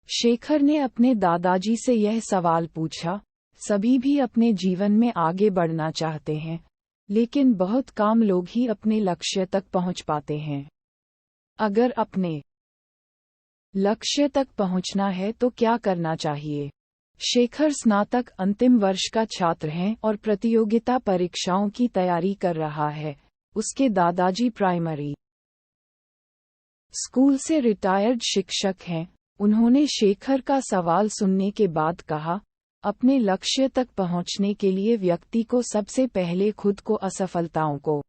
शेखर ने अपने दादाजी से यह सवाल पूछा। सभी भी अपने जीवन में आगे बढ़ना चाहते हैं, लेकिन बहुत कम लोग ही अपने लक्ष्य तक पहुंच पाते हैं। अगर अपने लक्ष्य तक पहुंचना है तो क्या करना चाहिए? शेखर स्नातक अंतिम वर्ष का छात्र है और प्रतियोगिता परीक्षाओं की तैयारी कर रहा है। उसके दादाजी प्राइमरी स्कूल से रिटायर्ड शिक्षक हैं। उन्होंने शेखर का सवाल सुनने के बाद कहा, अपने लक्ष्य तक पहुंचने के लिए व्यक्ति को सबसे पहले खुद को असफलताओं को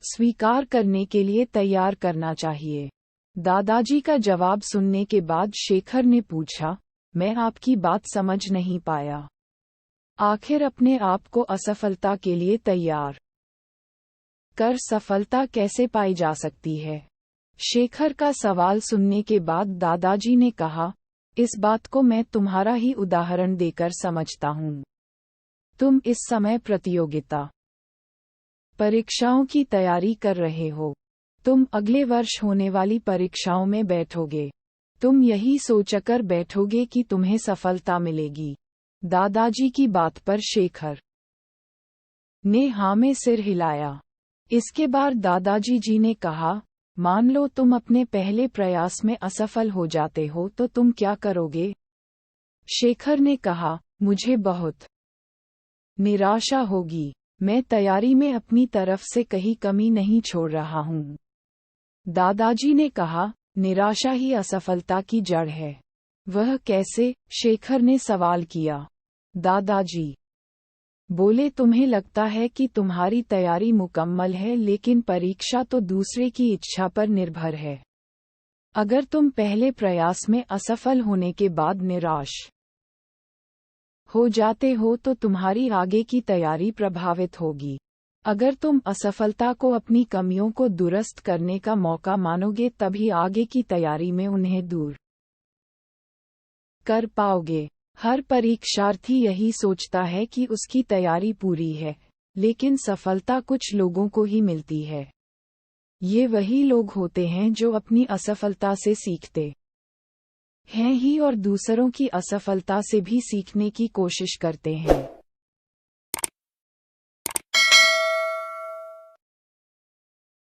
स्वीकार करने के लिए तैयार करना चाहिए। दादाजी का जवाब सुनने के बाद शेखर ने पूछा, मैं आपकी बात समझ नहीं पाया। आखिर अपने आप को असफलता के लिए तैयार कर सफलता कैसे पाई जा सकती है? शेखर का सवाल सुनने के बाद दादाजी ने कहा, इस बात को मैं तुम्हारा ही उदाहरण देकर समझता हूँ। तुम इस समय प्रतियोगिता परीक्षाओं की तैयारी कर रहे हो। तुम अगले वर्ष होने वाली परीक्षाओं में बैठोगे। तुम यही सोचकर बैठोगे कि तुम्हें सफलता मिलेगी। दादाजी की बात पर शेखर ने हाँ में सिर हिलाया। इसके बाद दादाजी जी ने कहा, मान लो तुम अपने पहले प्रयास में असफल हो जाते हो तो तुम क्या करोगे? शेखर ने कहा, मुझे बहुत निराशा होगी। मैं तैयारी में अपनी तरफ से कहीं कमी नहीं छोड़ रहा हूँ। दादाजी ने कहा, निराशा ही असफलता की जड़ है। वह कैसे? शेखर ने सवाल किया। दादाजी बोले, तुम्हें लगता है कि तुम्हारी तैयारी मुकम्मल है, लेकिन परीक्षा तो दूसरे की इच्छा पर निर्भर है। अगर तुम पहले प्रयास में असफल होने के बाद निराश हो जाते हो तो तुम्हारी आगे की तैयारी प्रभावित होगी। अगर तुम असफलता को अपनी कमियों को दुरुस्त करने का मौका मानोगे तभी आगे की तैयारी में उन्हें दूर कर पाओगे। हर परीक्षार्थी यही सोचता है कि उसकी तैयारी पूरी है, लेकिन सफलता कुछ लोगों को ही मिलती है। ये वही लोग होते हैं जो अपनी असफलता से सीखते हैं ही और दूसरों की असफलता से भी सीखने की कोशिश करते हैं।